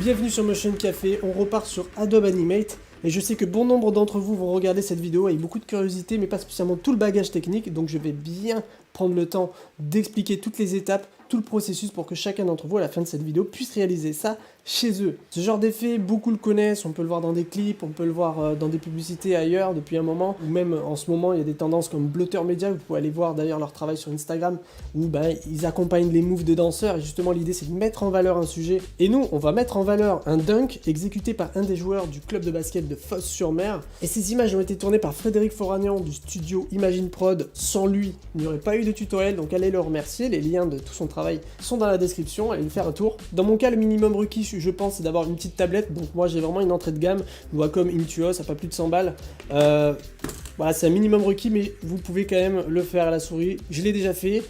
Bienvenue sur Motion Café, on repart sur Adobe Animate et je sais que bon nombre d'entre vous vont regarder cette vidéo avec beaucoup de curiosité mais pas spécialement tout le bagage technique, donc je vais bien prendre le temps d'expliquer toutes les étapes, tout le processus pour que chacun d'entre vous à la fin de cette vidéo puisse réaliser ça chez eux. Ce genre d'effet, beaucoup le connaissent, on peut le voir dans des clips, on peut le voir dans des publicités ailleurs depuis un moment, ou même en ce moment il y a des tendances comme Blutter Media, vous pouvez aller voir d'ailleurs leur travail sur Instagram, où ils accompagnent les moves de danseurs, et justement l'idée c'est de mettre en valeur un sujet, et nous on va mettre en valeur un dunk exécuté par un des joueurs du club de basket de Fos-sur-Mer, et ces images ont été tournées par Frédéric Foragnan du studio Imagine Prod. Sans lui, il n'y aurait pas eu de tutoriel, donc allez le remercier, les liens de tout son travail sont dans la description, allez lui faire un tour. Dans mon cas, le minimum requis, je pense, c'est d'avoir une petite tablette, donc moi j'ai vraiment une entrée de gamme, Wacom Intuos, ça fait plus de 100 balles. Voilà, c'est un minimum requis, mais vous pouvez quand même le faire à la souris, je l'ai déjà fait.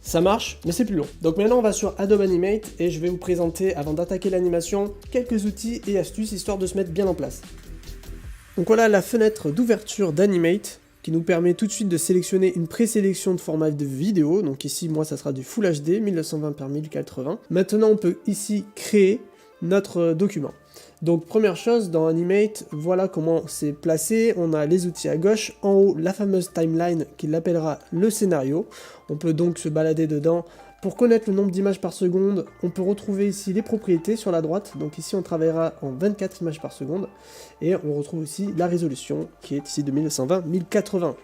Ça marche, mais c'est plus long. Donc maintenant on va sur Adobe Animate et je vais vous présenter, avant d'attaquer l'animation, quelques outils et astuces histoire de se mettre bien en place. Donc voilà la fenêtre d'ouverture d'Animate qui nous permet tout de suite de sélectionner une présélection de format de vidéo. Donc ici, moi, ça sera du Full HD, 1920 par 1080. Maintenant, on peut ici créer notre document. Donc première chose, dans Animate, voilà comment c'est placé. On a les outils à gauche, en haut, la fameuse timeline qui l'appellera le scénario. On peut donc se balader dedans. Pour connaître le nombre d'images par seconde, on peut retrouver ici les propriétés sur la droite. Donc ici, on travaillera en 24 images par seconde. Et on retrouve aussi la résolution qui est ici de 1920-1080.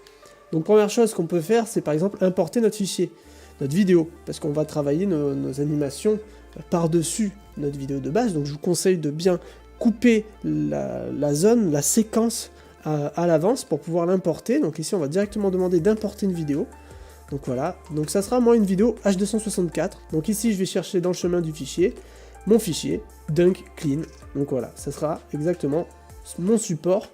Donc première chose qu'on peut faire, c'est par exemple importer notre fichier, notre vidéo. Parce qu'on va travailler nos animations par-dessus notre vidéo de base. Donc je vous conseille de bien couper la zone, la séquence à l'avance pour pouvoir l'importer. Donc ici, on va directement demander d'importer une vidéo. Donc voilà, donc ça sera moi une vidéo H264, donc ici je vais chercher dans le chemin du fichier, mon fichier, Dunk Clean, donc voilà, ça sera exactement mon support.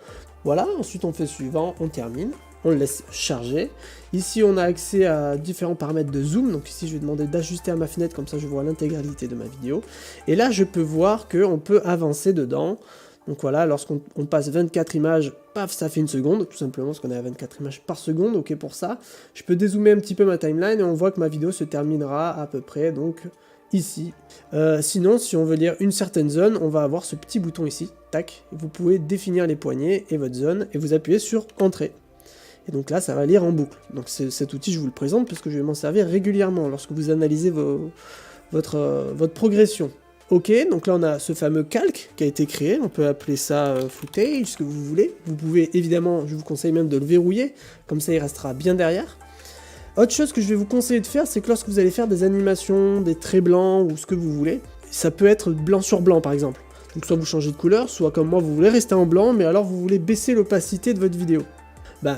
Voilà, ensuite on fait suivant, on termine, on le laisse charger. Ici on a accès à différents paramètres de zoom, donc ici je vais demander d'ajuster à ma fenêtre, comme ça je vois l'intégralité de ma vidéo. Et là je peux voir qu'on peut avancer dedans. Donc voilà, lorsqu'on passe 24 images, paf, ça fait une seconde, tout simplement parce qu'on est à 24 images par seconde, ok pour ça. Je peux dézoomer un petit peu ma timeline et on voit que ma vidéo se terminera à peu près, donc ici. Sinon, si on veut lire une certaine zone, on va avoir ce petit bouton ici, tac. Vous pouvez définir les poignées et votre zone, et vous appuyez sur Entrée. Et donc là, ça va lire en boucle. Donc cet outil, je vous le présente parce que je vais m'en servir régulièrement lorsque vous analysez votre progression. Ok, donc là on a ce fameux calque qui a été créé, on peut appeler ça footage, ce que vous voulez. Vous pouvez évidemment, je vous conseille même de le verrouiller, comme ça il restera bien derrière. Autre chose que je vais vous conseiller de faire, c'est que lorsque vous allez faire des animations, des traits blancs ou ce que vous voulez, ça peut être blanc sur blanc par exemple. Donc soit vous changez de couleur, soit comme moi vous voulez rester en blanc, mais alors vous voulez baisser l'opacité de votre vidéo.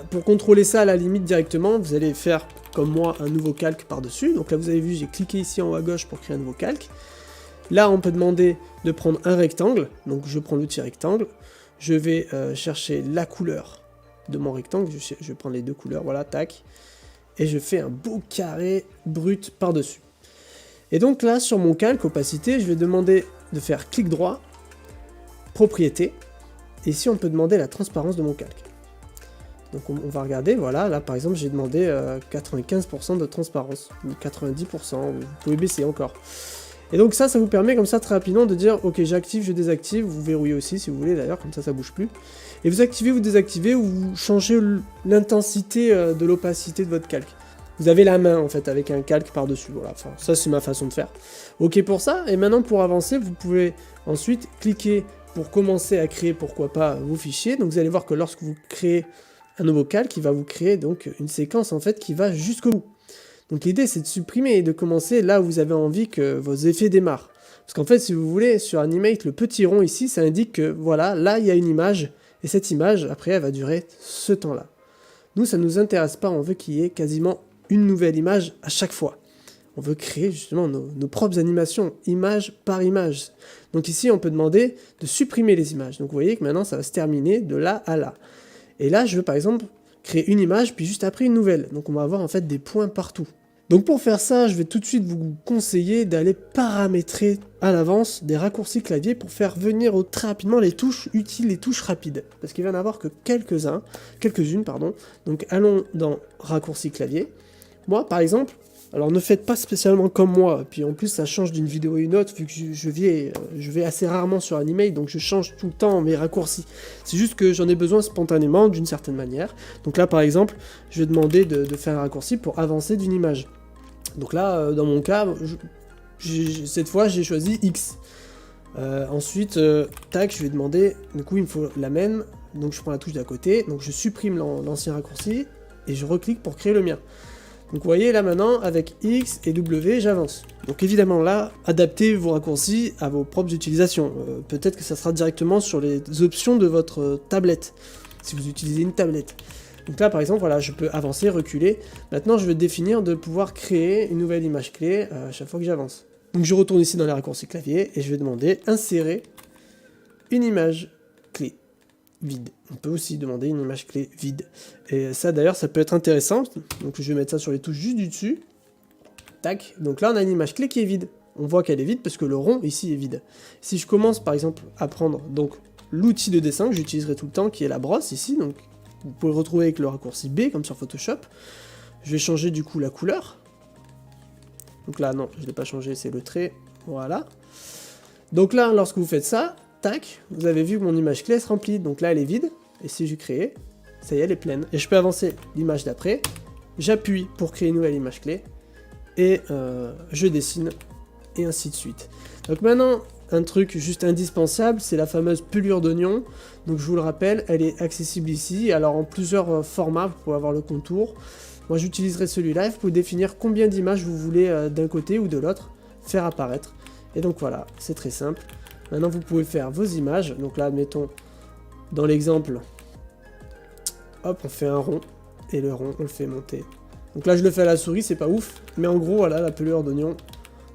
Pour contrôler ça à la limite directement, vous allez faire comme moi un nouveau calque par-dessus. Donc là vous avez vu, j'ai cliqué ici en haut à gauche pour créer un nouveau calque. Là, on peut demander de prendre un rectangle, donc je prends l'outil rectangle, je vais chercher la couleur de mon rectangle, je vais prendre les deux couleurs, voilà, tac, et je fais un beau carré brut par-dessus. Et donc là, sur mon calque, opacité, je vais demander de faire clic droit, propriété, et ici on peut demander la transparence de mon calque. Donc on va regarder, voilà, là par exemple j'ai demandé 95% de transparence, ou 90%, vous pouvez baisser encore. Et donc ça vous permet comme ça très rapidement de dire ok j'active, je désactive, vous verrouillez aussi si vous voulez d'ailleurs, comme ça bouge plus. Et vous activez, vous désactivez ou vous changez l'intensité de l'opacité de votre calque. Vous avez la main en fait avec un calque par-dessus, voilà, enfin ça c'est ma façon de faire. Ok pour ça, et maintenant pour avancer, vous pouvez ensuite cliquer pour commencer à créer pourquoi pas vos fichiers. Donc vous allez voir que lorsque vous créez un nouveau calque, il va vous créer donc une séquence en fait qui va jusqu'au bout. Donc l'idée c'est de supprimer et de commencer là où vous avez envie que vos effets démarrent. Parce qu'en fait si vous voulez sur Animate, le petit rond ici ça indique que voilà, là il y a une image et cette image après elle va durer ce temps là. Nous ça ne nous intéresse pas, on veut qu'il y ait quasiment une nouvelle image à chaque fois. On veut créer justement nos propres animations, image par image. Donc ici on peut demander de supprimer les images. Donc vous voyez que maintenant ça va se terminer de là à là. Et là je veux par exemple créer une image puis juste après une nouvelle. Donc on va avoir en fait des points partout. Donc pour faire ça, je vais tout de suite vous conseiller d'aller paramétrer à l'avance des raccourcis clavier pour faire venir très rapidement les touches utiles, les touches rapides. Parce qu'il va n'y en avoir que quelques-unes, pardon. Donc allons dans raccourcis clavier. Moi, par exemple, Alors ne faites pas spécialement comme moi, puis en plus ça change d'une vidéo à une autre, vu que je vais assez rarement sur Animate, donc je change tout le temps mes raccourcis. C'est juste que j'en ai besoin spontanément, d'une certaine manière. Donc là par exemple, je vais demander de faire un raccourci pour avancer d'une image. Donc là, dans mon cas, cette fois j'ai choisi X. Ensuite, tac, je vais demander, du coup il me faut la même, donc je prends la touche d'à côté, donc je supprime l'ancien raccourci, et je reclique pour créer le mien. Donc vous voyez là maintenant, avec X et W, j'avance. Donc évidemment là, adaptez vos raccourcis à vos propres utilisations. Peut-être que ça sera directement sur les options de votre tablette, si vous utilisez une tablette. Donc là par exemple, voilà, je peux avancer, reculer. Maintenant je vais définir de pouvoir créer une nouvelle image clé à chaque fois que j'avance. Donc je retourne ici dans les raccourcis clavier, et je vais demander insérer une image clé vide. On peut aussi demander une image clé vide. Et ça d'ailleurs, ça peut être intéressant. Donc je vais mettre ça sur les touches juste du dessus. Tac. Donc là, on a une image clé qui est vide. On voit qu'elle est vide parce que le rond ici est vide. Si je commence par exemple à prendre donc l'outil de dessin que j'utiliserai tout le temps, qui est la brosse ici, donc vous pouvez le retrouver avec le raccourci B comme sur Photoshop. Je vais changer du coup la couleur. Donc là, non, je ne l'ai pas changé, c'est le trait. Voilà. Donc là, lorsque vous faites ça, tac, vous avez vu que mon image clé se remplit, donc là elle est vide, et si je crée, ça y est, elle est pleine. Et je peux avancer l'image d'après, j'appuie pour créer une nouvelle image clé, et je dessine, et ainsi de suite. Donc maintenant, un truc juste indispensable, c'est la fameuse pelure d'oignon. Donc je vous le rappelle, elle est accessible ici, alors en plusieurs formats, vous pouvez avoir le contour. Moi j'utiliserai celui-là, et vous pouvez définir combien d'images vous voulez d'un côté ou de l'autre faire apparaître. Et donc voilà, c'est très simple. Maintenant, vous pouvez faire vos images. Donc là, admettons, dans l'exemple, hop, on fait un rond. Et le rond, on le fait monter. Donc là, je le fais à la souris, c'est pas ouf. Mais en gros, voilà, la pelure d'oignon.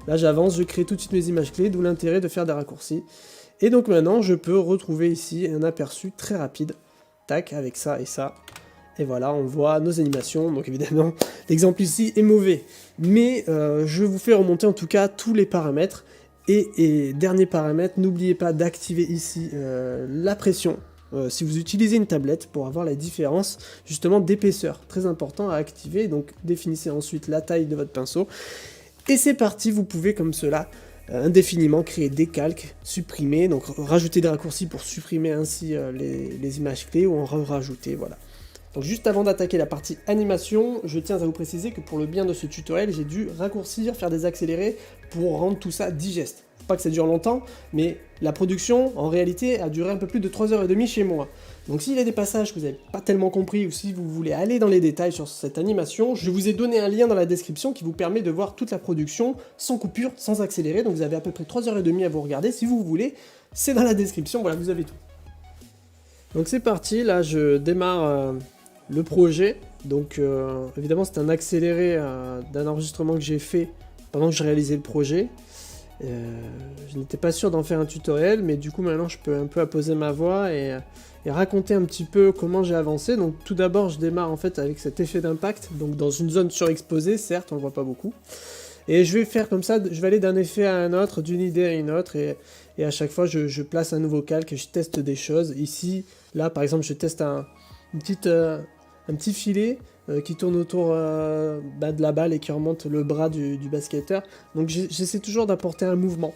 Là, j'avance, je crée tout de suite mes images clés, d'où l'intérêt de faire des raccourcis. Et donc maintenant, je peux retrouver ici un aperçu très rapide. Tac, avec ça et ça. Et voilà, on voit nos animations. Donc évidemment, l'exemple ici est mauvais. Mais je vous fais remonter en tout cas tous les paramètres. Et dernier paramètre, n'oubliez pas d'activer ici la pression si vous utilisez une tablette pour avoir la différence justement d'épaisseur. Très important à activer, donc définissez ensuite la taille de votre pinceau. Et c'est parti, vous pouvez comme cela indéfiniment créer des calques, supprimer, donc rajouter des raccourcis pour supprimer ainsi les images clés ou en rajouter, voilà. Donc juste avant d'attaquer la partie animation, je tiens à vous préciser que pour le bien de ce tutoriel, j'ai dû raccourcir, faire des accélérés pour rendre tout ça digeste. Faut pas que ça dure longtemps, mais la production, en réalité, a duré un peu plus de 3h30 chez moi. Donc s'il y a des passages que vous n'avez pas tellement compris, ou si vous voulez aller dans les détails sur cette animation, je vous ai donné un lien dans la description qui vous permet de voir toute la production, sans coupure, sans accélérer, donc vous avez à peu près 3h30 à vous regarder, si vous voulez, c'est dans la description, voilà, vous avez tout. Donc c'est parti, là je démarre le projet, donc évidemment c'est un accéléré d'un enregistrement que j'ai fait pendant que je réalisais le projet. Je n'étais pas sûr d'en faire un tutoriel, mais du coup maintenant je peux un peu apposer ma voix et raconter un petit peu comment j'ai avancé. Donc tout d'abord je démarre en fait avec cet effet d'impact, donc dans une zone surexposée, certes on le voit pas beaucoup. Et je vais faire comme ça, je vais aller d'un effet à un autre, d'une idée à une autre, et à chaque fois je place un nouveau calque et je teste des choses. Ici, là par exemple je teste un petit filet qui tourne autour de la balle et qui remonte le bras du basketteur. Donc j'essaie toujours d'apporter un mouvement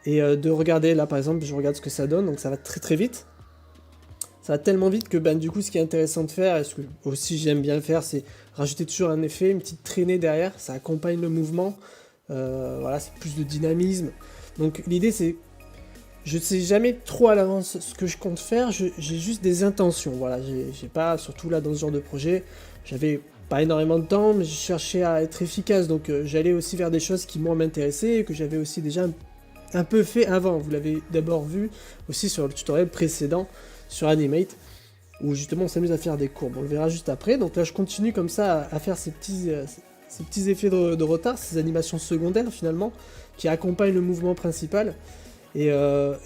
et de regarder, là par exemple je regarde ce que ça donne, donc ça va très très vite. Ça va tellement vite que du coup ce qui est intéressant de faire, et ce que aussi j'aime bien faire, c'est rajouter toujours un effet, une petite traînée derrière, ça accompagne le mouvement, voilà, c'est plus de dynamisme. Donc l'idée c'est, je sais jamais trop à l'avance ce que je compte faire, j'ai juste des intentions, voilà, j'ai pas, surtout là dans ce genre de projet, j'avais pas énormément de temps, mais je cherchais à être efficace, donc j'allais aussi vers des choses qui moi m'intéressaient, et que j'avais aussi déjà un peu fait avant. Vous l'avez d'abord vu aussi sur le tutoriel précédent sur Animate, où justement on s'amuse à faire des courbes, on le verra juste après. Donc là je continue comme ça à faire ces petits effets de retard, ces animations secondaires finalement, qui accompagnent le mouvement principal, et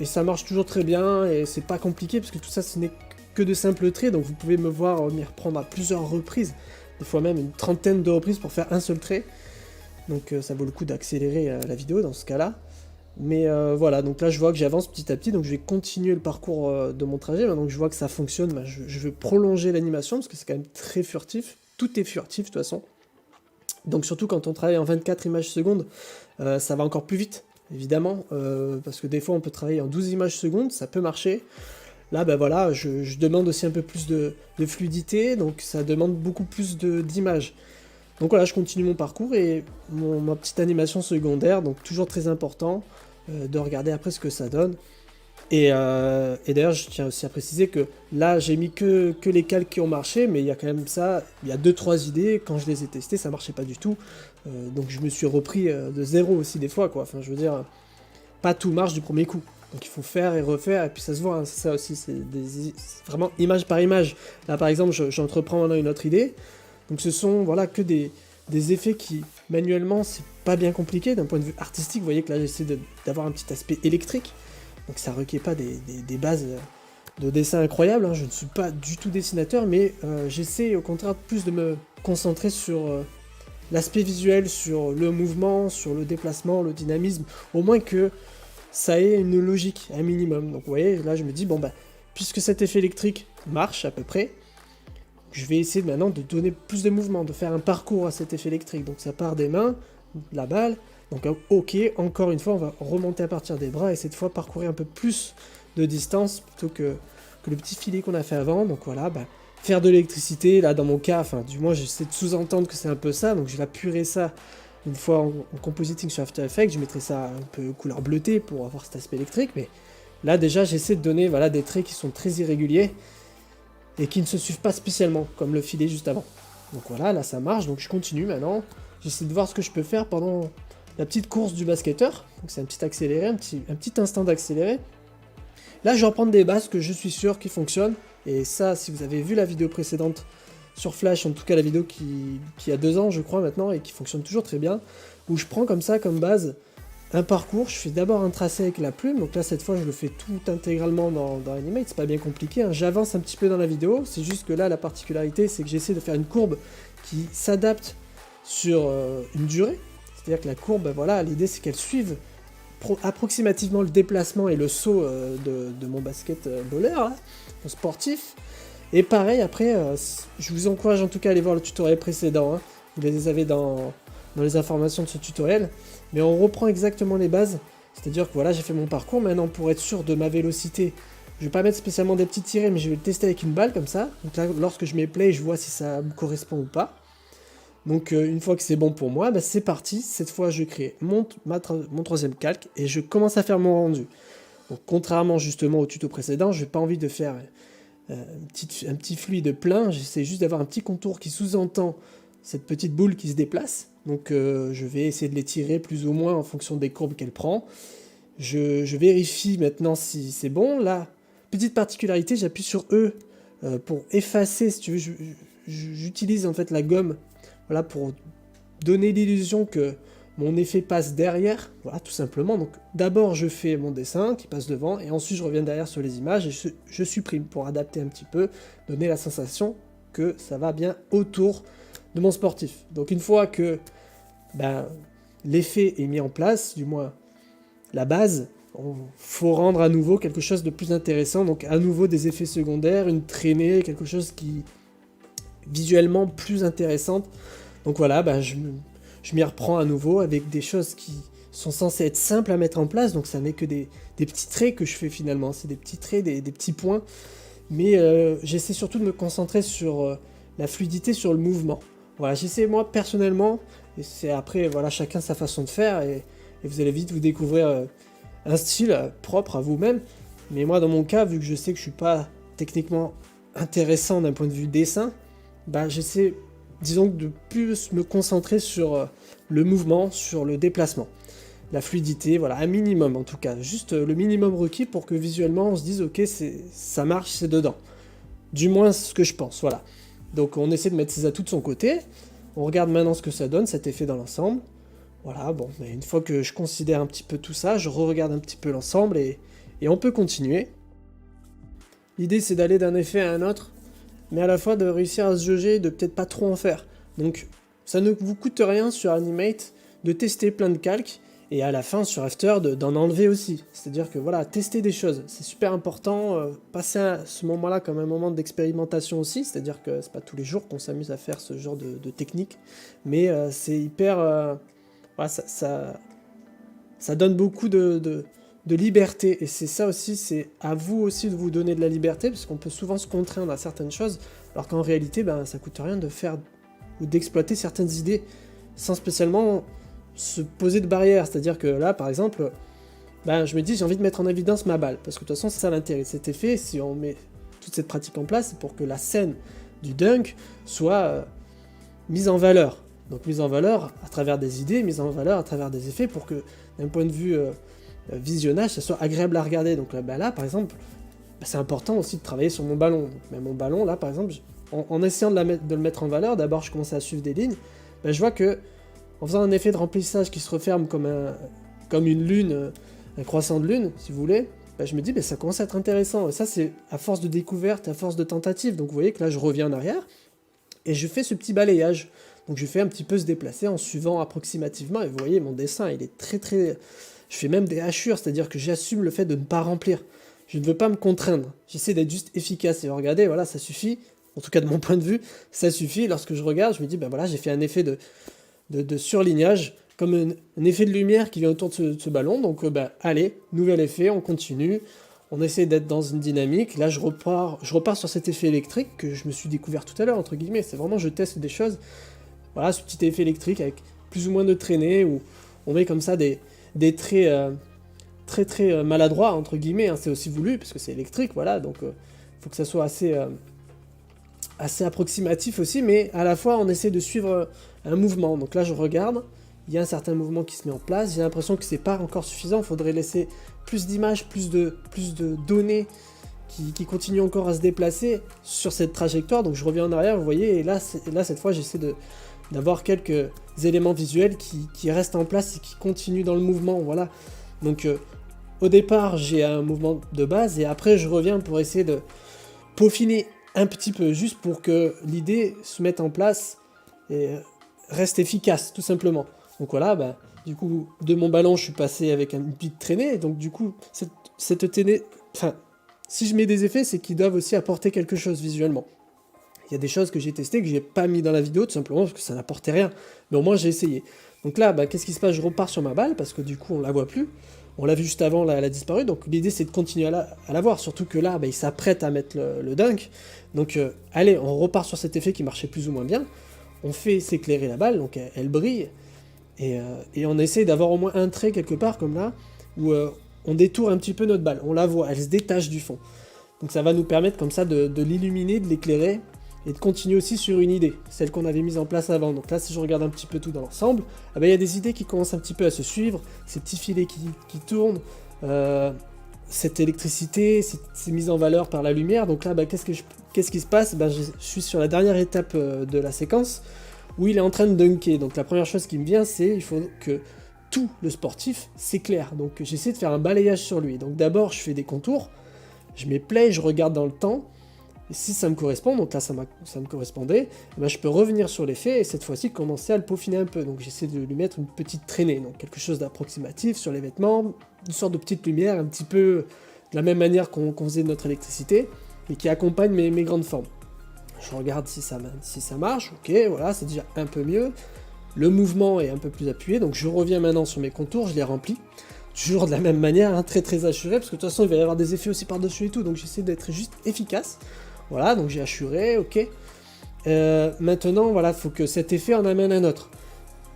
ça marche toujours très bien, et c'est pas compliqué, parce que tout ça ce n'est que de simples traits, donc vous pouvez me voir m'y reprendre à plusieurs reprises, des fois même une trentaine de reprises pour faire un seul trait, donc ça vaut le coup d'accélérer la vidéo dans ce cas-là. Mais voilà, donc là je vois que j'avance petit à petit, donc je vais continuer le parcours de mon trajet. Maintenant que je vois que ça fonctionne, je vais prolonger l'animation, parce que c'est quand même très furtif, tout est furtif de toute façon. Donc surtout quand on travaille en 24 images secondes, ça va encore plus vite, évidemment, parce que des fois on peut travailler en 12 images secondes, ça peut marcher. Là, ben voilà, je demande aussi un peu plus de fluidité, donc ça demande beaucoup plus d'images. Donc voilà, je continue mon parcours et ma petite animation secondaire, donc toujours très important de regarder après ce que ça donne. Et d'ailleurs, je tiens aussi à préciser que là, j'ai mis que les calques qui ont marché, mais il y a quand même ça, il y a 2-3 idées, quand je les ai testées, ça marchait pas du tout. Donc je me suis repris de zéro aussi des fois, quoi. Enfin, je veux dire, pas tout marche du premier coup. Donc il faut faire et refaire, et puis ça se voit, hein, c'est ça aussi, c'est vraiment image par image. Là, par exemple, j'entreprends maintenant une autre idée. Donc ce sont, voilà, que des effets qui, manuellement, c'est pas bien compliqué d'un point de vue artistique. Vous voyez que là, j'essaie d'avoir un petit aspect électrique. Donc ça requiert pas des bases de dessin incroyables, hein. Je ne suis pas du tout dessinateur, mais j'essaie au contraire plus de me concentrer sur l'aspect visuel, sur le mouvement, sur le déplacement, le dynamisme, au moins que ça ait une logique, un minimum. Donc vous voyez, là je me dis, bon bah, puisque cet effet électrique marche à peu près, je vais essayer maintenant de donner plus de mouvement, de faire un parcours à cet effet électrique. Donc ça part des mains, de la balle. Donc ok, encore une fois, on va remonter à partir des bras et cette fois parcourir un peu plus de distance plutôt que le petit filet qu'on a fait avant. Donc voilà, bah, faire de l'électricité, là dans mon cas, enfin du moins j'essaie de sous-entendre que c'est un peu ça, donc je vais apurer ça une fois en compositing sur After Effects, je mettrai ça un peu couleur bleutée pour avoir cet aspect électrique, mais là déjà j'essaie de donner voilà, des traits qui sont très irréguliers et qui ne se suivent pas spécialement, comme le filet juste avant. Donc voilà, là ça marche, donc je continue maintenant, j'essaie de voir ce que je peux faire pendant la petite course du basketteur, donc c'est un petit accéléré, un petit instant d'accéléré. Là, je vais reprendre des bases que je suis sûr qui fonctionnent, et ça, si vous avez vu la vidéo précédente sur Flash, en tout cas la vidéo qui a 2 ans, je crois maintenant, et qui fonctionne toujours très bien, où je prends comme ça, comme base, un parcours, je fais d'abord un tracé avec la plume, donc là, cette fois, je le fais tout intégralement dans Animate, c'est pas bien compliqué, hein. J'avance un petit peu dans la vidéo, c'est juste que là, la particularité, c'est que j'essaie de faire une courbe qui s'adapte sur une durée. C'est-à-dire que la courbe, voilà, l'idée c'est qu'elle suive approximativement le déplacement et le saut de mon basketballer, là, mon sportif. Et pareil, après, je vous encourage en tout cas à aller voir le tutoriel précédent, hein. Vous les avez dans les informations de ce tutoriel. Mais on reprend exactement les bases. C'est-à-dire que voilà, j'ai fait mon parcours. Maintenant, pour être sûr de ma vélocité, je vais pas mettre spécialement des petits tirés, mais je vais le tester avec une balle comme ça. Donc là, lorsque je mets play, je vois si ça me correspond ou pas. Donc une fois que c'est bon pour moi, bah, c'est parti. Cette fois, je crée mon troisième calque et je commence à faire mon rendu. Donc contrairement justement au tuto précédent, je n'ai pas envie de faire un petit fluide plein. J'essaie juste d'avoir un petit contour qui sous-entend cette petite boule qui se déplace. Donc je vais essayer de l'étirer plus ou moins en fonction des courbes qu'elle prend. Je vérifie maintenant si c'est bon. Là, petite particularité, j'appuie sur E pour effacer, si tu veux, j'utilise en fait la gomme. Voilà, pour donner l'illusion que mon effet passe derrière, voilà, tout simplement. Donc d'abord je fais mon dessin qui passe devant, et ensuite je reviens derrière sur les images, et je supprime pour adapter un petit peu, donner la sensation que ça va bien autour de mon sportif. Donc une fois que l'effet est mis en place, du moins la base, il faut rendre à nouveau quelque chose de plus intéressant, donc à nouveau des effets secondaires, une traînée, quelque chose qui visuellement plus intéressante. Donc voilà, je m'y reprends à nouveau avec des choses qui sont censées être simples à mettre en place, donc ça n'est que des petits traits que je fais finalement, c'est des petits traits, des petits points, mais j'essaie surtout de me concentrer sur la fluidité, sur le mouvement. Voilà, j'essaie moi personnellement, et c'est après, voilà, chacun sa façon de faire, et vous allez vite vous découvrir un style propre à vous-même, mais moi dans mon cas, vu que je sais que je suis pas techniquement intéressant d'un point de vue dessin, j'essaie, disons, de plus me concentrer sur le mouvement, sur le déplacement, la fluidité, voilà, un minimum en tout cas, juste le minimum requis pour que visuellement on se dise ok, ça marche, c'est dedans. Du moins ce que je pense, voilà. Donc on essaie de mettre ses atouts de son côté, on regarde maintenant ce que ça donne, cet effet dans l'ensemble. Voilà, bon, mais une fois que je considère un petit peu tout ça, je re-regarde un petit peu l'ensemble et on peut continuer. L'idée c'est d'aller d'un effet à un autre, mais à la fois de réussir à se jauger et de peut-être pas trop en faire. Donc ça ne vous coûte rien sur Animate de tester plein de calques et à la fin sur After d'en enlever aussi. C'est-à-dire que voilà, tester des choses, c'est super important, passer à ce moment-là comme un moment d'expérimentation aussi, c'est-à-dire que c'est pas tous les jours qu'on s'amuse à faire ce genre de technique, mais c'est hyper... voilà, ça donne beaucoup de liberté, et c'est ça aussi, c'est à vous aussi de vous donner de la liberté, parce qu'on peut souvent se contraindre à certaines choses, alors qu'en réalité, ben, ça coûte rien de faire ou d'exploiter certaines idées sans spécialement se poser de barrières. C'est-à-dire que là, par exemple, ben, je me dis j'ai envie de mettre en évidence ma balle, parce que de toute façon c'est ça l'intérêt de cet effet, si on met toute cette pratique en place, c'est pour que la scène du dunk soit mise en valeur. Donc mise en valeur à travers des idées, mise en valeur à travers des effets, pour que d'un point de vue visionnage, ça soit agréable à regarder. Donc là par exemple, c'est important aussi de travailler sur mon ballon. Mais mon ballon, là par exemple, en essayant de le mettre en valeur, d'abord je commençais à suivre des lignes, ben, je vois que en faisant un effet de remplissage qui se referme comme une lune, un croissant de lune, si vous voulez, ben je me dis, ben ça commence à être intéressant. Et ça, c'est à force de découverte, à force de tentative. Donc vous voyez que là, je reviens en arrière, et je fais ce petit balayage. Donc je fais un petit peu se déplacer en suivant approximativement, et vous voyez, mon dessin, il est très très... Je fais même des hachures, c'est-à-dire que j'assume le fait de ne pas remplir. Je ne veux pas me contraindre, j'essaie d'être juste efficace. Et regardez, voilà, ça suffit, en tout cas de mon point de vue, ça suffit. Lorsque je regarde, je me dis, ben voilà, j'ai fait un effet de surlignage, comme un effet de lumière qui vient autour de ce ballon. Donc bah, allez, nouvel effet, on continue, on essaie d'être dans une dynamique. Là je repars sur cet effet électrique que je me suis découvert tout à l'heure, entre guillemets. C'est vraiment, je teste des choses. Voilà, ce petit effet électrique avec plus ou moins de traînées, où on met comme ça des traits très maladroits, entre guillemets, hein. C'est aussi voulu, parce que c'est électrique, voilà, donc faut que ça soit assez approximatif aussi, mais à la fois on essaie de suivre un mouvement. Donc là je regarde, il y a un certain mouvement qui se met en place, j'ai l'impression que c'est pas encore suffisant, il faudrait laisser plus d'images, plus de données qui continuent encore à se déplacer sur cette trajectoire. Donc je reviens en arrière, vous voyez, et là cette fois j'essaie d'avoir quelques éléments visuels qui restent en place et qui continuent dans le mouvement, voilà. Donc au départ j'ai un mouvement de base, et après je reviens pour essayer de peaufiner un petit peu, juste pour que l'idée se mette en place et reste efficace, tout simplement. Donc voilà, bah, du coup, de mon ballon, je suis passé avec une petite traînée, et donc du coup, cette traînée, enfin, si je mets des effets, c'est qu'ils doivent aussi apporter quelque chose visuellement. Il y a des choses que j'ai testées, que j'ai pas mis dans la vidéo, tout simplement parce que ça n'apportait rien, mais au moins j'ai essayé. Donc là, bah, qu'est-ce qui se passe? Je repars sur ma balle, parce que du coup, on la voit plus. On l'a vu juste avant, là, elle a disparu, donc l'idée c'est de continuer à la voir, surtout que là, bah, il s'apprête à mettre le dunk. Donc allez, on repart sur cet effet qui marchait plus ou moins bien, on fait s'éclairer la balle, donc elle brille, et on essaie d'avoir au moins un trait quelque part, comme là, où on détourne un petit peu notre balle, on la voit, elle se détache du fond. Donc ça va nous permettre comme ça de l'illuminer, de l'éclairer, et de continuer aussi sur une idée, celle qu'on avait mise en place avant. Donc là, si je regarde un petit peu tout dans l'ensemble, eh ben, y a des idées qui commencent un petit peu à se suivre, ces petits filets qui tournent, cette électricité, c'est mis en valeur par la lumière. Donc là, bah, qu'est-ce qui se passe? Bah, je suis sur la dernière étape de la séquence, où il est en train de dunker. Donc la première chose qui me vient, c'est il faut que tout le sportif s'éclaire. Donc j'essaie de faire un balayage sur lui. Donc d'abord, je fais des contours, je mets play, je regarde dans le temps, et si ça me correspond, donc là ça me correspondait, ben je peux revenir sur l'effet et cette fois-ci commencer à le peaufiner un peu. Donc j'essaie de lui mettre une petite traînée, donc quelque chose d'approximatif sur les vêtements, une sorte de petite lumière, un petit peu de la même manière qu'on faisait de notre électricité, et qui accompagne mes grandes formes. Je regarde si ça marche, ok, voilà, c'est déjà un peu mieux. Le mouvement est un peu plus appuyé, donc je reviens maintenant sur mes contours, je les remplis. Toujours de la même manière, hein, très assuré, parce que de toute façon il va y avoir des effets aussi par-dessus et tout, donc j'essaie d'être juste efficace. Voilà, donc j'ai assuré, ok. Maintenant, voilà, il faut que cet effet en amène un autre.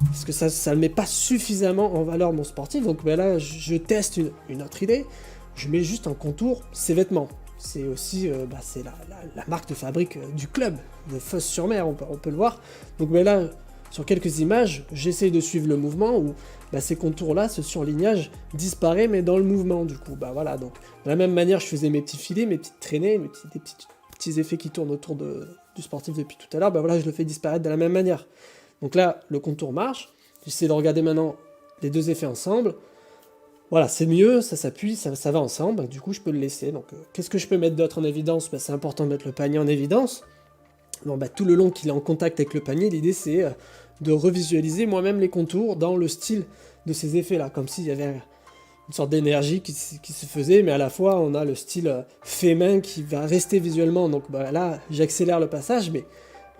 Parce que ça ne met pas suffisamment en valeur mon sportif, donc ben là, je teste une autre idée. Je mets juste en contour ses vêtements. C'est aussi c'est la marque de fabrique du club, de Fos-sur-Mer, on peut le voir. Donc ben là, sur quelques images, j'essaye de suivre le mouvement, où ces contours-là, ce surlignage disparaît, mais dans le mouvement, du coup. Bah voilà, donc de la même manière, je faisais mes petits filets, mes petites traînées, des petits effets qui tournent autour du sportif depuis tout à l'heure, bah voilà, je le fais disparaître de la même manière. Donc là, le contour marche, j'essaie de regarder maintenant les deux effets ensemble. Voilà, c'est mieux, ça s'appuie, ça va ensemble, donc du coup je peux le laisser. Donc qu'est-ce que je peux mettre d'autre en évidence? C'est important de mettre le panier en évidence. Bon, tout le long qu'il est en contact avec le panier, l'idée c'est de revisualiser moi-même les contours dans le style de ces effets-là, comme s'il y avait une sorte d'énergie qui se faisait, mais à la fois on a le style fait main qui va rester visuellement, donc bah, là j'accélère le passage, mais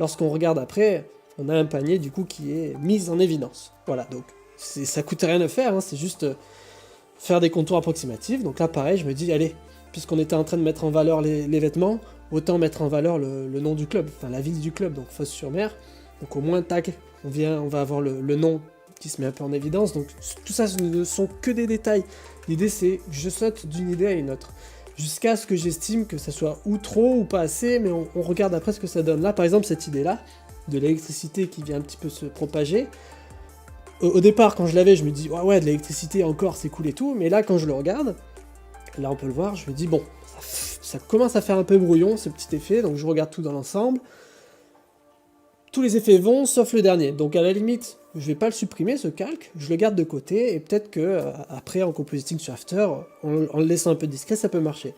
lorsqu'on regarde après, on a un panier du coup qui est mis en évidence. Voilà, donc ça coûte rien à faire, hein, c'est juste faire des contours approximatifs, donc là pareil, je me dis, allez, puisqu'on était en train de mettre en valeur les vêtements, autant mettre en valeur le nom du club, enfin la ville du club, donc Fos-sur-Mer, donc au moins, tac, on va avoir le nom qui se met un peu en évidence, donc tout ça ce ne sont que des détails. L'idée c'est que je saute d'une idée à une autre, jusqu'à ce que j'estime que ça soit ou trop ou pas assez, mais on regarde après ce que ça donne. Là par exemple cette idée-là, de l'électricité qui vient un petit peu se propager, au départ quand je l'avais je me dis ouais de l'électricité encore c'est cool et tout, mais là quand je le regarde, là on peut le voir, je me dis bon, ça commence à faire un peu brouillon ce petit effet, donc je regarde tout dans l'ensemble. Tous les effets vont, sauf le dernier. Donc à la limite, je vais pas le supprimer ce calque, je le garde de côté, et peut-être que après en compositing sur After, en le laissant un peu discret, ça peut marcher.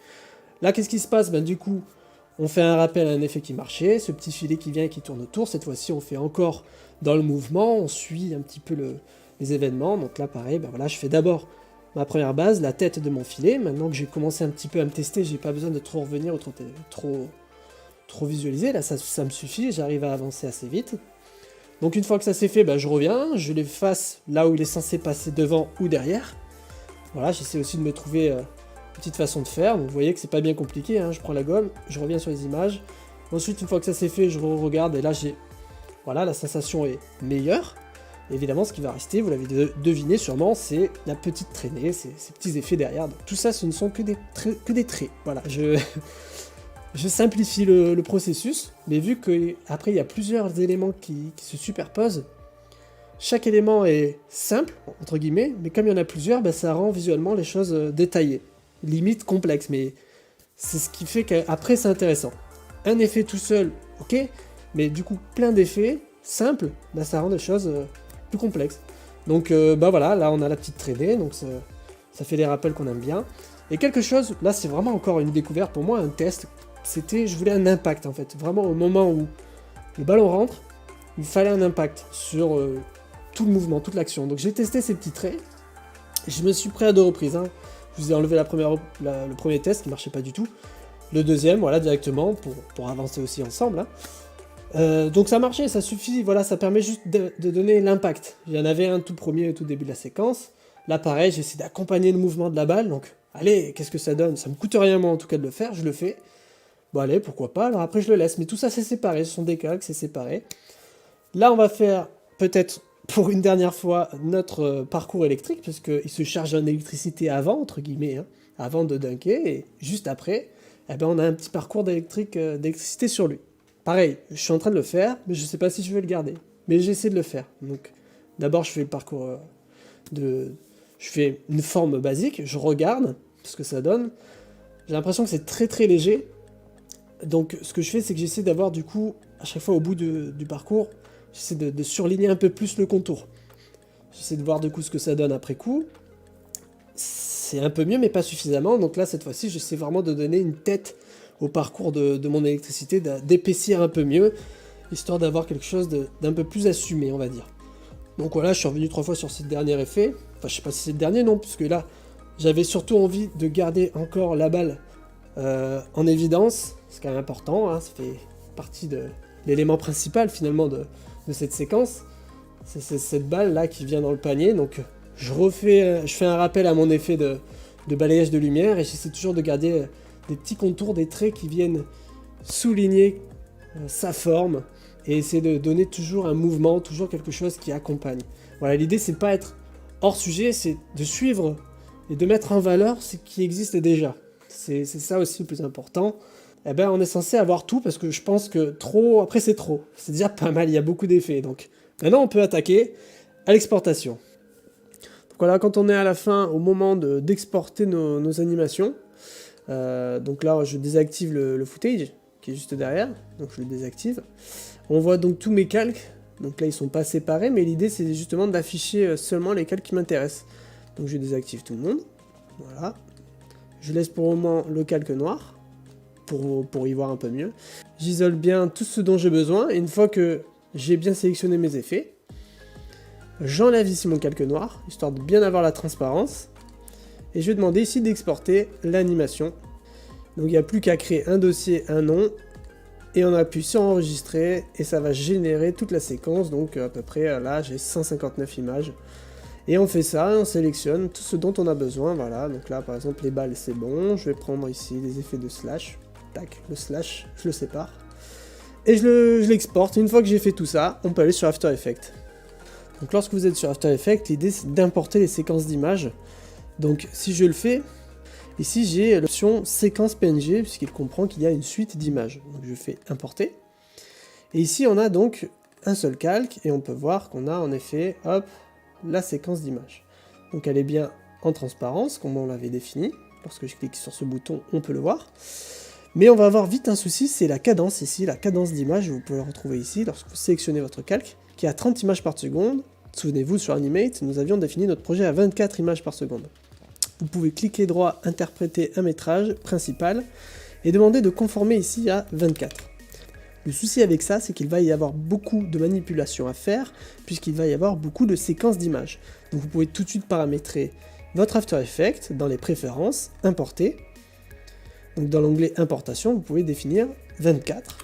Là, qu'est-ce qui se passe? Ben, du coup, on fait un rappel à un effet qui marchait, ce petit filet qui vient et qui tourne autour, cette fois-ci on fait encore dans le mouvement, on suit un petit peu les événements, donc là pareil, ben voilà, je fais d'abord ma première base, la tête de mon filet, maintenant que j'ai commencé un petit peu à me tester, j'ai pas besoin de trop revenir ou trop visualiser, là ça me suffit, j'arrive à avancer assez vite. Donc une fois que ça c'est fait, bah, je reviens, je l'efface là où il est censé passer devant ou derrière. Voilà, j'essaie aussi de me trouver une petite façon de faire, donc vous voyez que c'est pas bien compliqué, hein. Je prends la gomme, je reviens sur les images. Ensuite une fois que ça c'est fait, je regarde et là voilà, la sensation est meilleure. Et évidemment ce qui va rester, vous l'avez deviné sûrement, c'est la petite traînée, ces petits effets derrière. Donc, tout ça ce ne sont que des traits, voilà, je simplifie le processus, mais vu qu'après il y a plusieurs éléments qui se superposent, chaque élément est simple, entre guillemets, mais comme il y en a plusieurs, bah, ça rend visuellement les choses détaillées, limite complexes, mais c'est ce qui fait qu'après c'est intéressant. Un effet tout seul, ok, mais du coup plein d'effets simples, bah, ça rend les choses plus complexes. Donc bah voilà, là on a la petite traînée, donc ça fait les rappels qu'on aime bien. Et quelque chose, là c'est vraiment encore une découverte pour moi, un test. Je voulais un impact en fait, vraiment au moment où le ballon rentre, il fallait un impact sur tout le mouvement, toute l'action. Donc j'ai testé ces petits traits, je me suis pris à 2 reprises, hein. Je vous ai enlevé le premier test qui marchait pas du tout, le deuxième, voilà, directement, pour avancer aussi ensemble, hein. Donc ça marchait, ça suffit, voilà, ça permet juste de donner l'impact. Il y en avait un tout premier au tout début de la séquence, là pareil, j'essaie d'accompagner le mouvement de la balle, donc allez, qu'est-ce que ça donne? Ça me coûte rien moi en tout cas de le faire, je le fais. Bon allez, pourquoi pas, alors après je le laisse, mais tout ça c'est séparé, ce sont des calques, c'est séparé. Là on va faire, peut-être pour une dernière fois, notre parcours électrique, parce qu'il se charge en électricité avant, entre guillemets, hein, avant de dunker, et juste après, eh ben, on a un petit parcours d'électricité sur lui. Pareil, je suis en train de le faire, mais je sais pas si je vais le garder, mais j'essaie de le faire. Donc d'abord je fais le parcours je fais une forme basique, je regarde ce que ça donne, j'ai l'impression que c'est très très léger. Donc ce que je fais, c'est que j'essaie d'avoir du coup, à chaque fois au bout du parcours, j'essaie de surligner un peu plus le contour. J'essaie de voir du coup ce que ça donne après coup. C'est un peu mieux, mais pas suffisamment. Donc là, cette fois-ci, j'essaie vraiment de donner une tête au parcours de mon électricité, d'épaissir un peu mieux, histoire d'avoir quelque chose d'un peu plus assumé, on va dire. Donc voilà, je suis revenu 3 fois sur ce dernier effet. Enfin, je sais pas si c'est le dernier, non, puisque là, j'avais surtout envie de garder encore la balle en évidence. C'est quand même important, hein, ça fait partie de l'élément principal finalement de cette séquence. C'est cette balle là qui vient dans le panier, donc je fais un rappel à mon effet de balayage de lumière et j'essaie toujours de garder des petits contours, des traits qui viennent souligner sa forme et essayer de donner toujours un mouvement, toujours quelque chose qui accompagne. Voilà, l'idée c'est pas être hors sujet, c'est de suivre et de mettre en valeur ce qui existe déjà. C'est ça aussi le plus important. Eh ben, on est censé avoir tout parce que je pense que trop, après c'est trop. C'est déjà pas mal, il y a beaucoup d'effets. Donc maintenant on peut attaquer à l'exportation. Donc voilà, quand on est à la fin, au moment d'exporter nos animations, donc là je désactive le footage qui est juste derrière, donc je le désactive. On voit donc tous mes calques, donc là ils sont pas séparés, mais l'idée c'est justement d'afficher seulement les calques qui m'intéressent. Donc je désactive tout le monde, voilà. Je laisse pour le moment le calque noir, pour y voir un peu mieux. J'isole bien tout ce dont j'ai besoin, et une fois que j'ai bien sélectionné mes effets, J'enlève ici mon calque noir, histoire de bien avoir la transparence. Et je vais demander ici d'exporter l'animation. Donc il n'y a plus qu'à créer un dossier, un nom, et on appuie sur enregistrer, et ça va générer toute la séquence, donc à peu près là j'ai 159 images. Et on fait ça, on sélectionne tout ce dont on a besoin, voilà, donc là par exemple les balles c'est bon, je vais prendre ici les effets de slash, tac, le slash, je le sépare, et je l'exporte. Une fois que j'ai fait tout ça, on peut aller sur After Effects. Donc lorsque vous êtes sur After Effects, l'idée c'est d'importer les séquences d'images. Donc si je le fais, ici j'ai l'option séquence PNG, puisqu'il comprend qu'il y a une suite d'images. Donc je fais importer. Et ici on a donc un seul calque, et on peut voir qu'on a en effet, hop, la séquence d'images. Donc elle est bien en transparence, comme on l'avait défini. Lorsque je clique sur ce bouton, on peut le voir. Mais on va avoir vite un souci, c'est la cadence ici, la cadence d'image, vous pouvez la retrouver ici lorsque vous sélectionnez votre calque, qui est à 30 images par seconde. Souvenez-vous, sur Animate, nous avions défini notre projet à 24 images par seconde. Vous pouvez cliquer droit, interpréter un métrage principal, et demander de conformer ici à 24. Le souci avec ça, c'est qu'il va y avoir beaucoup de manipulations à faire, puisqu'il va y avoir beaucoup de séquences d'images. Donc vous pouvez tout de suite paramétrer votre After Effects dans les préférences, importer. Donc dans l'onglet importation, vous pouvez définir 24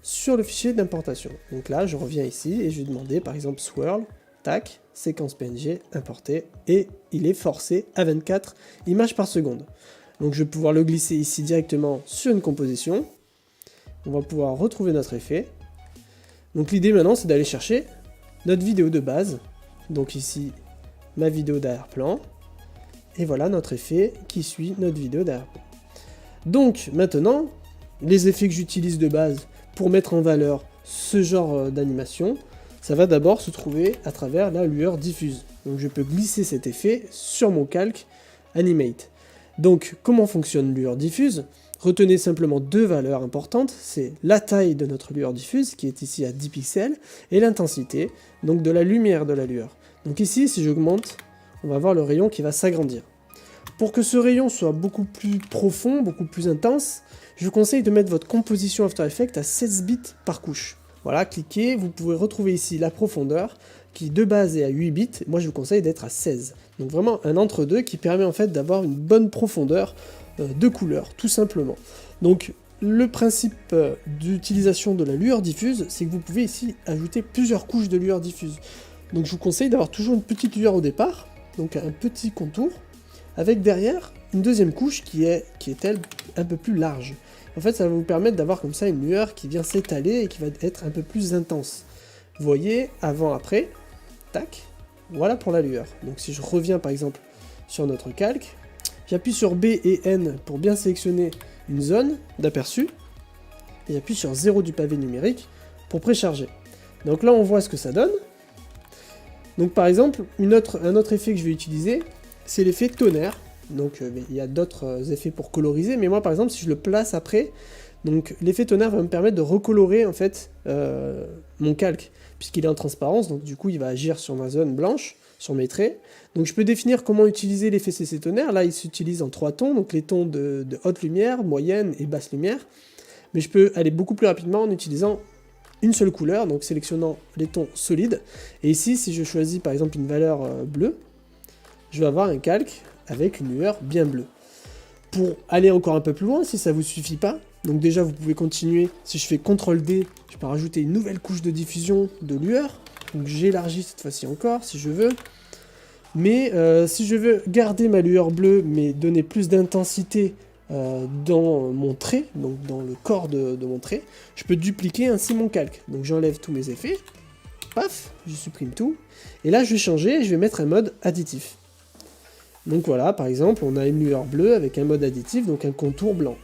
sur le fichier d'importation. Donc là, je reviens ici et je vais demander par exemple swirl, tac, séquence PNG, importer, et il est forcé à 24 images par seconde. Donc je vais pouvoir le glisser ici directement sur une composition. On va pouvoir retrouver notre effet. Donc l'idée maintenant, c'est d'aller chercher notre vidéo de base. Donc ici, ma vidéo d'arrière-plan. Et voilà notre effet qui suit notre vidéo d'arrière-plan. Donc maintenant, les effets que j'utilise de base pour mettre en valeur ce genre d'animation, ça va d'abord se trouver à travers la lueur diffuse. Donc je peux glisser cet effet sur mon calque Animate. Donc comment fonctionne lueur diffuse? Retenez simplement deux valeurs importantes, c'est la taille de notre lueur diffuse, qui est ici à 10 pixels, et l'intensité, donc de la lumière de la lueur. Donc ici, si j'augmente, on va voir le rayon qui va s'agrandir. Pour que ce rayon soit beaucoup plus profond, beaucoup plus intense, je vous conseille de mettre votre composition After Effects à 16 bits par couche. Voilà, cliquez, vous pouvez retrouver ici la profondeur, qui de base est à 8 bits, moi je vous conseille d'être à 16. Donc vraiment un entre-deux qui permet en fait d'avoir une bonne profondeur de couleur, tout simplement. Donc le principe d'utilisation de la lueur diffuse, c'est que vous pouvez ici ajouter plusieurs couches de lueur diffuse. Donc je vous conseille d'avoir toujours une petite lueur au départ, donc un petit contour, avec derrière une deuxième couche qui est elle un peu plus large. En fait ça va vous permettre d'avoir comme ça une lueur qui vient s'étaler et qui va être un peu plus intense. Vous voyez, avant, après, tac, voilà pour la lueur. Donc si je reviens par exemple sur notre calque, j'appuie sur B et N pour bien sélectionner une zone d'aperçu, et j'appuie sur 0 du pavé numérique pour précharger. Donc là on voit ce que ça donne. Donc par exemple, un autre effet que je vais utiliser, c'est l'effet tonnerre. Donc il y a d'autres effets pour coloriser, mais moi par exemple si je le place après, donc l'effet tonnerre va me permettre de recolorer en fait mon calque, puisqu'il est en transparence, donc du coup il va agir sur ma zone blanche, sur mes traits. Donc je peux définir comment utiliser l'effet CC tonnerre, là il s'utilise en 3 tons, donc les tons de haute lumière, moyenne et basse lumière, mais je peux aller beaucoup plus rapidement en utilisant une seule couleur, donc sélectionnant les tons solides, et ici si je choisis par exemple une valeur bleue, je vais avoir un calque avec une lueur bien bleue. Pour aller encore un peu plus loin, si ça vous suffit pas, donc déjà vous pouvez continuer, si je fais CTRL D, je peux rajouter une nouvelle couche de diffusion de lueur, donc j'élargis cette fois-ci encore si je veux, mais si je veux garder ma lueur bleue mais donner plus d'intensité dans mon trait, donc dans le corps de mon trait, je peux dupliquer ainsi mon calque. Donc j'enlève tous mes effets, paf, je supprime tout, et là je vais changer et je vais mettre un mode additif. Donc voilà, par exemple, on a une lueur bleue avec un mode additif, donc un contour blanc.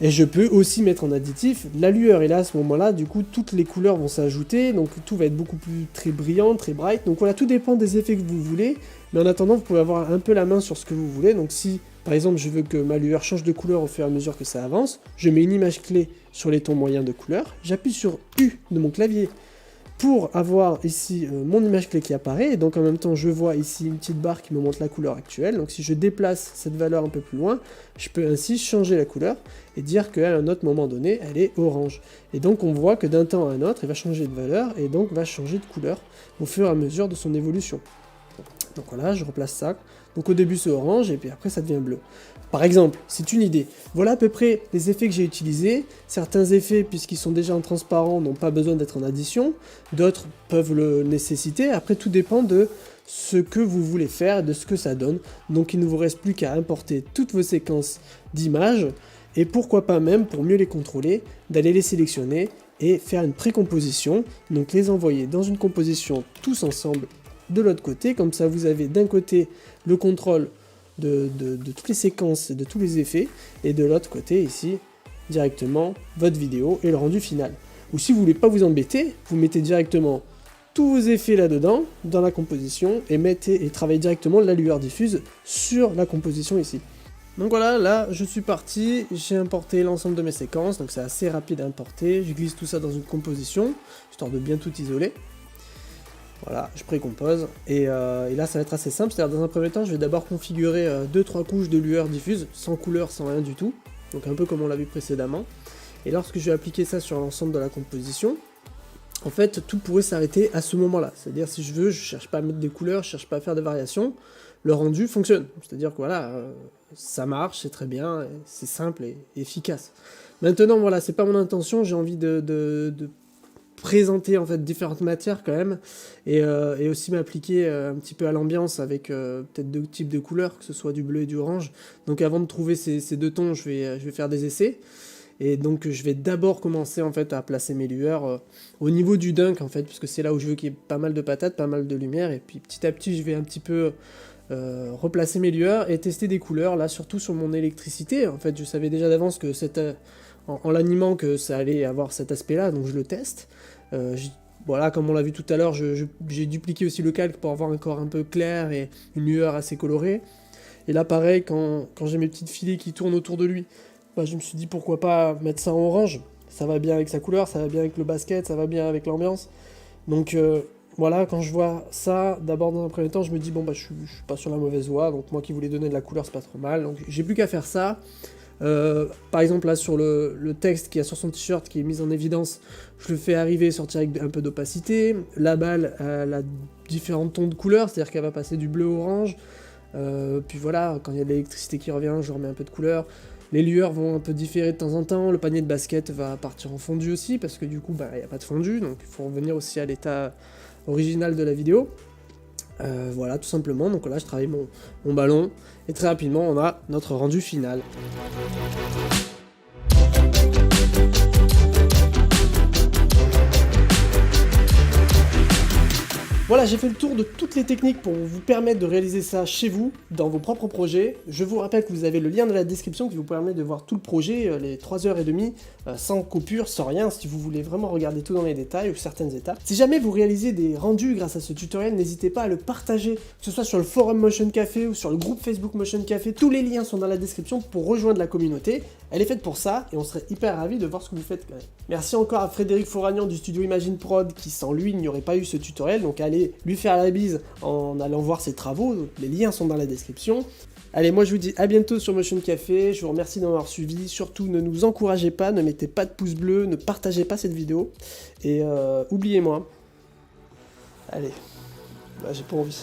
Et je peux aussi mettre en additif la lueur, et là à ce moment-là, du coup, toutes les couleurs vont s'ajouter, donc tout va être beaucoup plus très brillant, très bright. Donc voilà, tout dépend des effets que vous voulez, mais en attendant, vous pouvez avoir un peu la main sur ce que vous voulez. Donc si, par exemple, je veux que ma lueur change de couleur au fur et à mesure que ça avance, je mets une image clé sur les tons moyens de couleur, j'appuie sur U de mon clavier pour avoir ici mon image clé qui apparaît, et donc en même temps je vois ici une petite barre qui me montre la couleur actuelle. Donc si je déplace cette valeur un peu plus loin, je peux ainsi changer la couleur et dire qu'à un autre moment donné elle est orange. Et donc on voit que d'un temps à un autre il va changer de valeur et donc va changer de couleur au fur et à mesure de son évolution. Donc voilà, je replace ça. Donc au début c'est orange et puis après ça devient bleu. Par exemple, c'est une idée. Voilà à peu près les effets que j'ai utilisés. Certains effets, puisqu'ils sont déjà en transparent, n'ont pas besoin d'être en addition. D'autres peuvent le nécessiter. Après, tout dépend de ce que vous voulez faire et de ce que ça donne. Donc il ne vous reste plus qu'à importer toutes vos séquences d'images. Et pourquoi pas même, pour mieux les contrôler, d'aller les sélectionner et faire une pré-composition. Donc les envoyer dans une composition tous ensemble de l'autre côté. Comme ça, vous avez d'un côté le contrôle de toutes les séquences et de tous les effets, et de l'autre côté ici directement votre vidéo et le rendu final. Ou si vous voulez pas vous embêter, vous mettez directement tous vos effets là-dedans, dans la composition, et travaillez directement la lueur diffuse sur la composition ici. Donc voilà, là je suis parti, j'ai importé l'ensemble de mes séquences, donc c'est assez rapide à importer, je glisse tout ça dans une composition, histoire de bien tout isoler. Voilà, je précompose, et là ça va être assez simple, c'est-à-dire dans un premier temps je vais d'abord configurer 2-3 couches de lueur diffuse, sans couleur, sans rien du tout, donc un peu comme on l'a vu précédemment, et lorsque je vais appliquer ça sur l'ensemble de la composition, en fait tout pourrait s'arrêter à ce moment-là, c'est-à-dire si je veux, je cherche pas à mettre des couleurs, je cherche pas à faire de variations, le rendu fonctionne, c'est-à-dire que voilà, ça marche, c'est très bien, c'est simple et efficace. Maintenant voilà, c'est pas mon intention, j'ai envie de présenter en fait différentes matières quand même et aussi m'appliquer un petit peu à l'ambiance avec peut-être deux types de couleurs, que ce soit du bleu et du orange. Donc avant de trouver ces deux tons, je vais faire des essais et donc je vais d'abord commencer en fait à placer mes lueurs au niveau du dunk en fait, puisque c'est là où je veux qu'il y ait pas mal de patates, pas mal de lumière, et puis petit à petit je vais un petit peu replacer mes lueurs et tester des couleurs, là surtout sur mon électricité. En fait je savais déjà d'avance que en l'animant que ça allait avoir cet aspect là, donc je le teste. Voilà, comme on l'a vu tout à l'heure, j'ai dupliqué aussi le calque pour avoir un corps un peu clair et une lueur assez colorée. Et là pareil, quand j'ai mes petites filets qui tournent autour de lui, bah, je me suis dit pourquoi pas mettre ça en orange, ça va bien avec sa couleur, ça va bien avec le basket, ça va bien avec l'ambiance. Donc voilà, quand je vois ça, d'abord dans un premier temps, je me dis bon bah je suis pas sur la mauvaise voie, donc moi qui voulais donner de la couleur c'est pas trop mal, donc j'ai plus qu'à faire ça. Par exemple là sur le texte qui est sur son t-shirt qui est mis en évidence, je le fais arriver et sortir avec un peu d'opacité. La balle elle a différents tons de couleurs, c'est-à-dire qu'elle va passer du bleu au orange, puis voilà, quand il y a de l'électricité qui revient, je remets un peu de couleur. Les lueurs vont un peu différer de temps en temps, le panier de basket va partir en fondu aussi, parce que du coup bah, il n'y a pas de fondu, donc il faut revenir aussi à l'état original de la vidéo. Voilà, tout simplement, donc là je travaille mon ballon, et très rapidement on a notre rendu final. Voilà, j'ai fait le tour de toutes les techniques pour vous permettre de réaliser ça chez vous, dans vos propres projets. Je vous rappelle que vous avez le lien dans la description qui vous permet de voir tout le projet, les 3h30, sans coupure, sans rien, si vous voulez vraiment regarder tout dans les détails ou certaines étapes. Si jamais vous réalisez des rendus grâce à ce tutoriel, n'hésitez pas à le partager, que ce soit sur le forum Motion Café ou sur le groupe Facebook Motion Café. Tous les liens sont dans la description pour rejoindre la communauté. Elle est faite pour ça et on serait hyper ravis de voir ce que vous faites quand même. Merci encore à Frédéric Foragnan du studio Imagine Prod qui sans lui il n'y aurait pas eu ce tutoriel, donc allez lui faire la bise en allant voir ses travaux, donc les liens sont dans la description. Allez, moi je vous dis à bientôt sur Motion Café, je vous remercie d'avoir suivi, surtout ne nous encouragez pas, ne mettez pas de pouce bleu, ne partagez pas cette vidéo, et oubliez-moi. Allez, bah, j'ai pas envie.